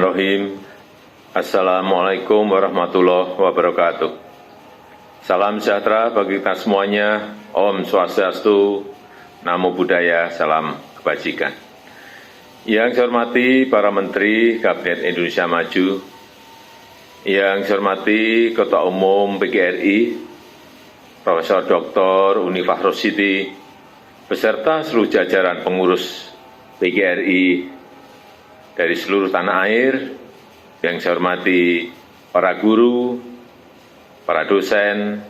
Bismillahirrahmanirrahim. Assalamualaikum warahmatullahi wabarakatuh. Salam sejahtera bagi kita semuanya. Om Swastiastu, Namo Buddhaya, salam kebajikan. Yang saya hormati para Menteri Kabinet Indonesia Maju, yang saya hormati Ketua Umum PGRI, Profesor Dr. Unifah Roshidi, beserta seluruh jajaran pengurus PGRI dari seluruh tanah air, yang saya hormati para guru, para dosen,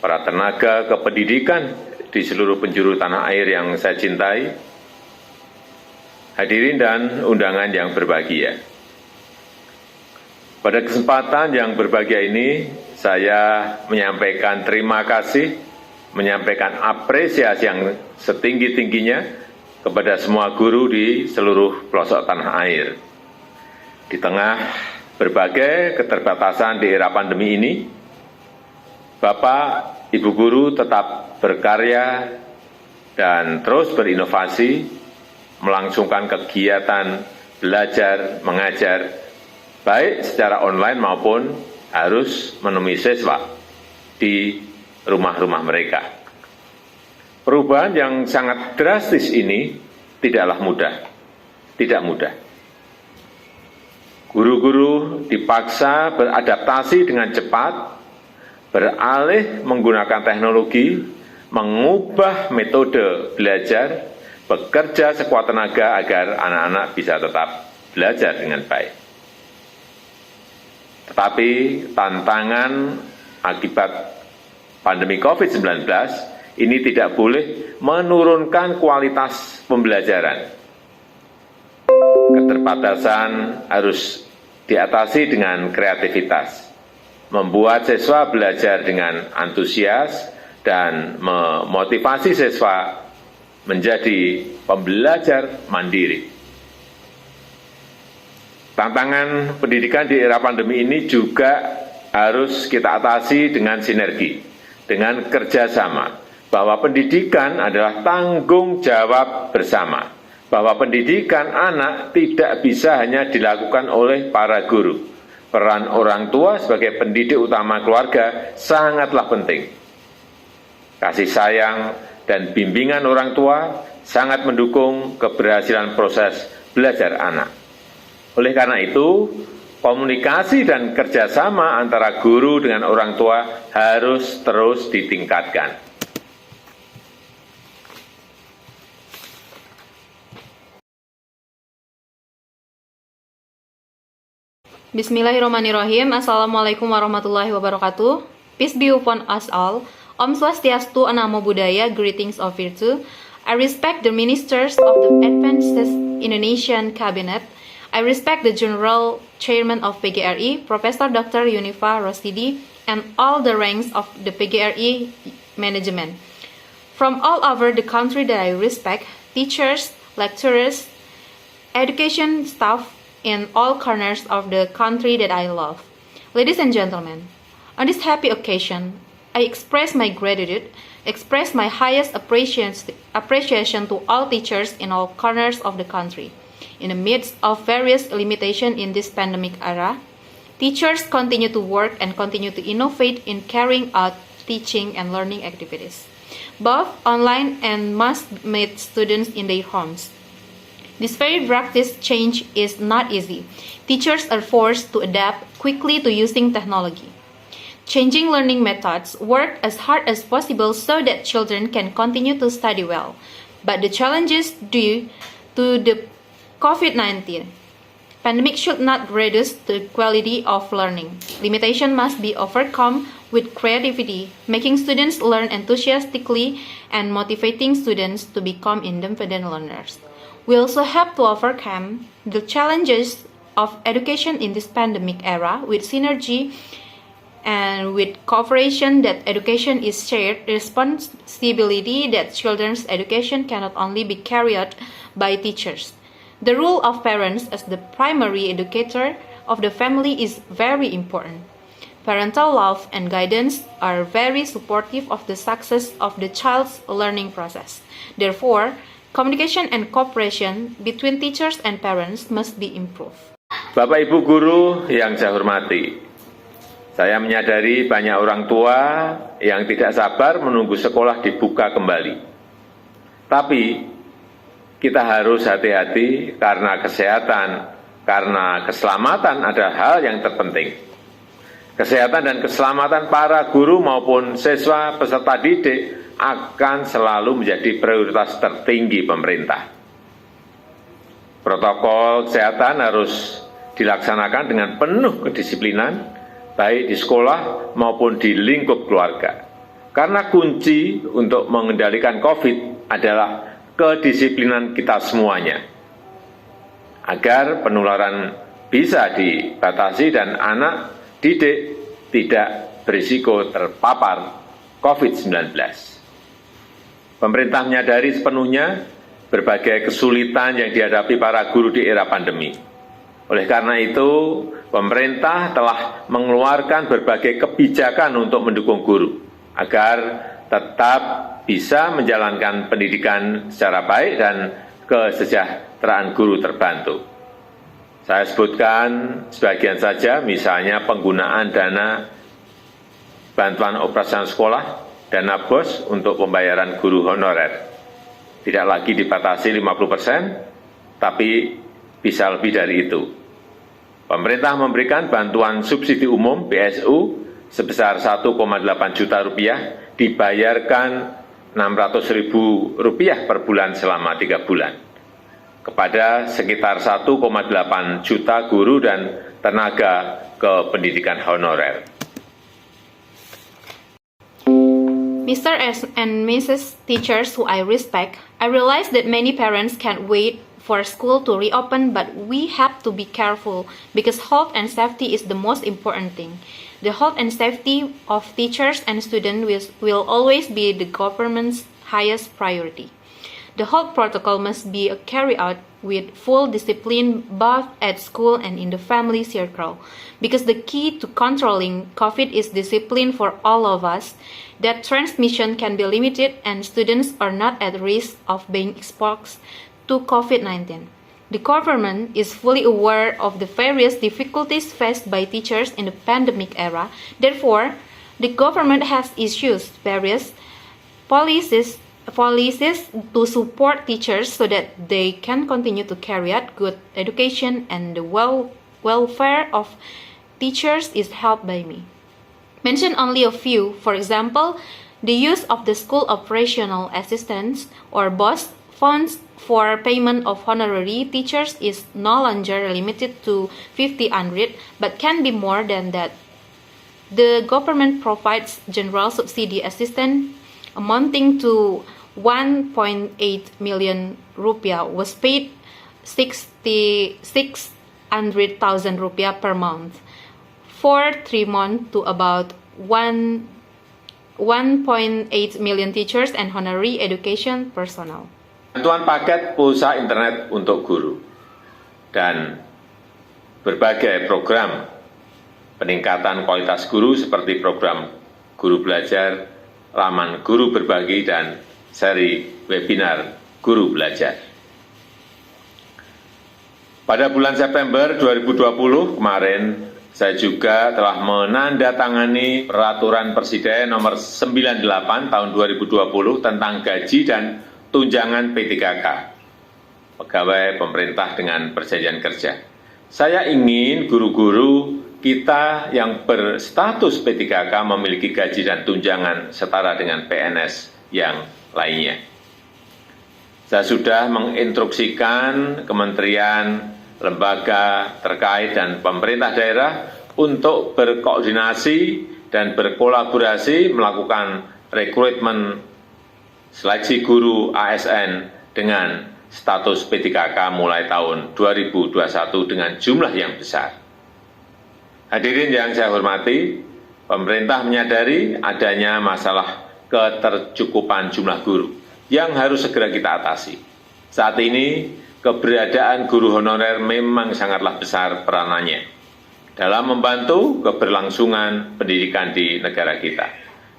para tenaga kependidikan di seluruh penjuru tanah air yang saya cintai, hadirin dan undangan yang berbahagia. Pada kesempatan yang berbahagia ini, saya menyampaikan terima kasih, menyampaikan apresiasi yang setinggi-tingginya kepada semua guru di seluruh pelosok tanah air. Di tengah berbagai keterbatasan di era pandemi ini, Bapak, Ibu guru tetap berkarya dan terus berinovasi, melangsungkan kegiatan belajar mengajar, baik secara online maupun harus menemui siswa di rumah-rumah mereka. Perubahan yang sangat drastis ini tidaklah mudah, tidak mudah. Guru-guru dipaksa beradaptasi dengan cepat, beralih menggunakan teknologi, mengubah metode belajar, bekerja sekuat tenaga agar anak-anak bisa tetap belajar dengan baik. Tetapi tantangan akibat pandemi COVID-19 ini tidak boleh menurunkan kualitas pembelajaran. Keterbatasan harus diatasi dengan kreativitas, membuat siswa belajar dengan antusias dan memotivasi siswa menjadi pembelajar mandiri. Tantangan pendidikan di era pandemi ini juga harus kita atasi dengan sinergi, dengan kerjasama, bahwa pendidikan adalah tanggung jawab bersama, bahwa pendidikan anak tidak bisa hanya dilakukan oleh para guru. Peran orang tua sebagai pendidik utama keluarga sangatlah penting. Kasih sayang dan bimbingan orang tua sangat mendukung keberhasilan proses belajar anak. Oleh karena itu, komunikasi dan kerjasama antara guru dengan orang tua harus terus ditingkatkan. Bismillahirrahmanirrahim. Assalamualaikum warahmatullahi wabarakatuh. Peace be upon us all. Om Swastiastu, Namo Buddhaya, greetings of virtue. I respect the ministers of the Advanced Indonesian Cabinet. I respect the General Chairman of PGRI, Professor Dr. Unifah Roshidi, and all the ranks of the PGRI management. From all over the country that I respect, teachers, lecturers, education staff, in all corners of the country that I love. Ladies and gentlemen, on this happy occasion, I express my gratitude, express my highest appreciation to all teachers in all corners of the country. In the midst of various limitations in this pandemic era, teachers continue to work and continue to innovate in carrying out teaching and learning activities, both online and must meet students in their homes. This very practice change is not easy. Teachers are forced to adapt quickly to using technology. Changing learning methods, work as hard as possible so that children can continue to study well. But the challenges due to the COVID-19 pandemic should not reduce the quality of learning. Limitation must be overcome with creativity, making students learn enthusiastically and motivating students to become independent learners. We also have to overcome the challenges of education in this pandemic era with synergy and with cooperation that education is shared responsibility, that children's education cannot only be carried by teachers. The role of parents as the primary educator of the family is very important. Parental love and guidance are very supportive of the success of the child's learning process. Therefore, communication and cooperation between teachers and parents must be improved. Bapak Ibu guru yang saya hormati, saya menyadari banyak orang tua yang tidak sabar menunggu sekolah dibuka kembali. Tapi kita harus hati-hati karena kesehatan, karena keselamatan adalah hal yang terpenting. Kesehatan dan keselamatan para guru maupun siswa peserta didik akan selalu menjadi prioritas tertinggi pemerintah. Protokol kesehatan harus dilaksanakan dengan penuh kedisiplinan, baik di sekolah maupun di lingkup keluarga. Karena kunci untuk mengendalikan COVID adalah kedisiplinan kita semuanya. Agar penularan bisa dibatasi dan anak didik tidak berisiko terpapar COVID-19. Pemerintah menyadari sepenuhnya berbagai kesulitan yang dihadapi para guru di era pandemi. Oleh karena itu, pemerintah telah mengeluarkan berbagai kebijakan untuk mendukung guru agar tetap bisa menjalankan pendidikan secara baik dan kesejahteraan guru terbantu. Saya sebutkan sebagian saja, misalnya penggunaan dana bantuan operasional sekolah, dana BOS untuk pembayaran guru honorer. Tidak lagi dibatasi 50%, tapi bisa lebih dari itu. Pemerintah memberikan bantuan subsidi umum BSU sebesar 1,8 juta rupiah, dibayarkan Rp600.000 per bulan selama 3 bulan. Kepada sekitar 1,8 juta guru dan tenaga kependidikan honorer. Mr. and Mrs. Teachers who I respect, I realize that many parents can't wait for school to reopen, but we have to be careful because health and safety is the most important thing. The health and safety of teachers and students will always be the government's highest priority. The health protocol must be carried out with full discipline both at school and in the family circle, because the key to controlling COVID is discipline for all of us, that transmission can be limited and students are not at risk of being exposed to COVID-19. The government is fully aware of the various difficulties faced by teachers in the pandemic era. Therefore, the government has issued various policies to support teachers so that they can continue to carry out good education, and the welfare of teachers is helped by me. Mention only a few. For example, the use of the School Operational Assistance or BOS funds for payment of honorary teachers is no longer limited to 5,000, but can be more than that. The government provides general subsidy assistance amounting to 1.8 million rupiah was paid 600,000 rupiah per month for 3 months to about 1.8 million teachers and honorary education personnel. Bantuan paket pulsa internet untuk guru dan berbagai program peningkatan kualitas guru seperti program guru belajar, laman guru berbagi, dan seri webinar guru belajar. Pada bulan September 2020 kemarin, saya juga telah menandatangani Peraturan Presiden Nomor 98 Tahun 2020 tentang gaji dan tunjangan P3K, pegawai pemerintah dengan perjanjian kerja. Saya ingin guru-guru kita yang berstatus P3K memiliki gaji dan tunjangan setara dengan PNS yang lainnya. Saya sudah menginstruksikan kementerian, lembaga terkait dan pemerintah daerah untuk berkoordinasi dan berkolaborasi melakukan rekrutmen seleksi guru ASN dengan status P3K mulai tahun 2021 dengan jumlah yang besar. Hadirin yang saya hormati, pemerintah menyadari adanya masalah ketercukupan jumlah guru yang harus segera kita atasi. Saat ini, keberadaan guru honorer memang sangatlah besar peranannya dalam membantu keberlangsungan pendidikan di negara kita.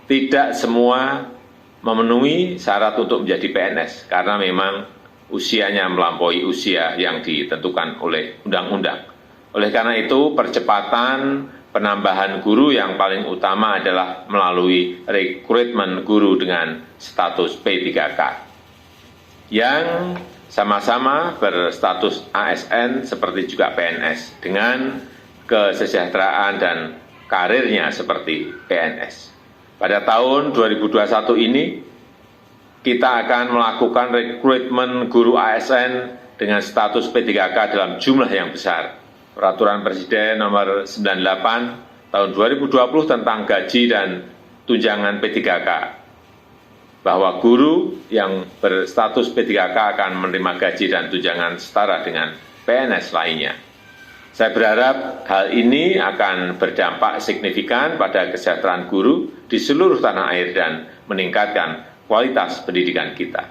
Tidak semua memenuhi syarat untuk menjadi PNS karena memang usianya melampaui usia yang ditentukan oleh undang-undang. Oleh karena itu, percepatan penambahan guru yang paling utama adalah melalui rekrutmen guru dengan status P3K yang sama-sama berstatus ASN seperti juga PNS dengan kesejahteraan dan karirnya seperti PNS. Pada tahun 2021 ini, kita akan melakukan rekrutmen guru ASN dengan status P3K dalam jumlah yang besar. Peraturan Presiden nomor 98 tahun 2020 tentang gaji dan tunjangan P3K, bahwa guru yang berstatus P3K akan menerima gaji dan tunjangan setara dengan PNS lainnya. Saya berharap hal ini akan berdampak signifikan pada kesejahteraan guru di seluruh tanah air dan meningkatkan kualitas pendidikan kita.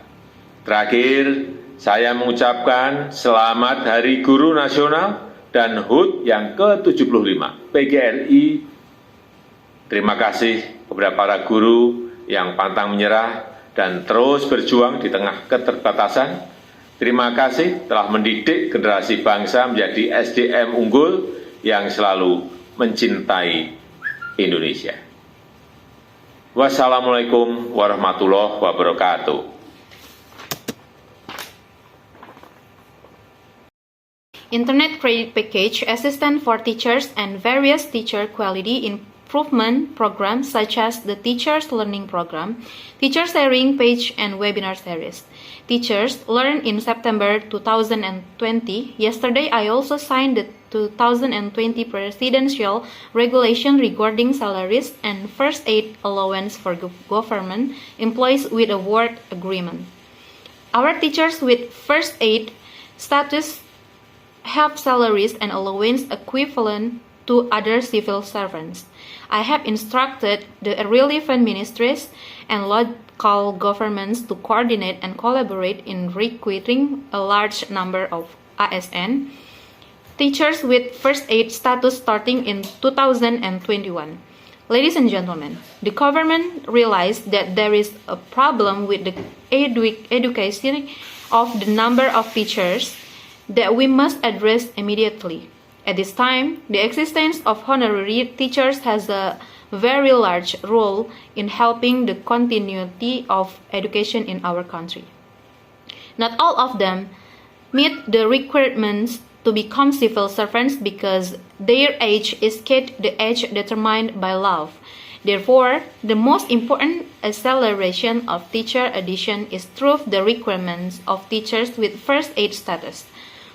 Terakhir, saya mengucapkan selamat Hari Guru Nasional dan HUT yang ke-75 PGRI. Terima kasih kepada para guru yang pantang menyerah dan terus berjuang di tengah keterbatasan. Terima kasih telah mendidik generasi bangsa menjadi SDM unggul yang selalu mencintai Indonesia. Wassalamualaikum warahmatullahi wabarakatuh. Internet Credit Package Assistance for Teachers and various teacher quality improvement programs such as the Teachers Learning Program, Teacher Sharing Page, and Webinar Series. Teachers learn in September 2020. Yesterday, I also signed the 2020 Presidential Regulation regarding salaries and first aid allowance for government employees with a work agreement. Our teachers with first aid status have salaries and allowance equivalent to other civil servants. I have instructed the relevant ministries and local governments to coordinate and collaborate in recruiting a large number of ASN teachers with first aid status starting in 2021. Ladies and gentlemen, the government realized that there is a problem with the education of the number of teachers that we must address immediately. At this time, the existence of honorary teachers has a very large role in helping the continuity of education in our country. Not all of them meet the requirements to become civil servants because their age is the age determined by law. Therefore, the most important acceleration of teacher addition is through the requirements of teachers with first aid status,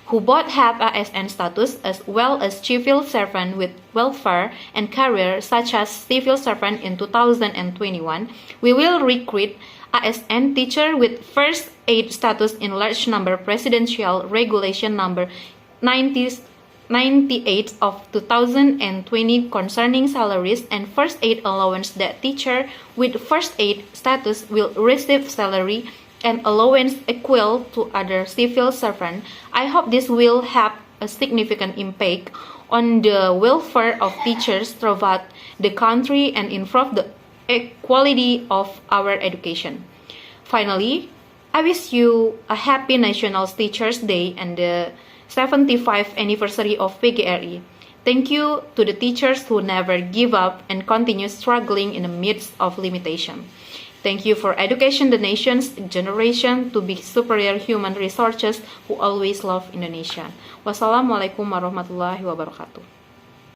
who both have ASN status as well as civil servant with welfare and career such as civil servant in 2021. We will recruit ASN teacher with first aid status in large number. Presidential Regulation number 98 of 2020 concerning salaries and first aid allowance that teacher with first aid status will receive salary and allowance equal to other civil servants. I hope this will have a significant impact on the welfare of teachers throughout the country and improve the quality of our education. Finally, I wish you a happy National Teachers Day and the 75th anniversary of PGRI. Thank you to the teachers who never give up and continue struggling in the midst of limitation. Thank you for education the nation's generation to be superior human resources who always love Indonesia. Wassalamualaikum warahmatullahi wabarakatuh.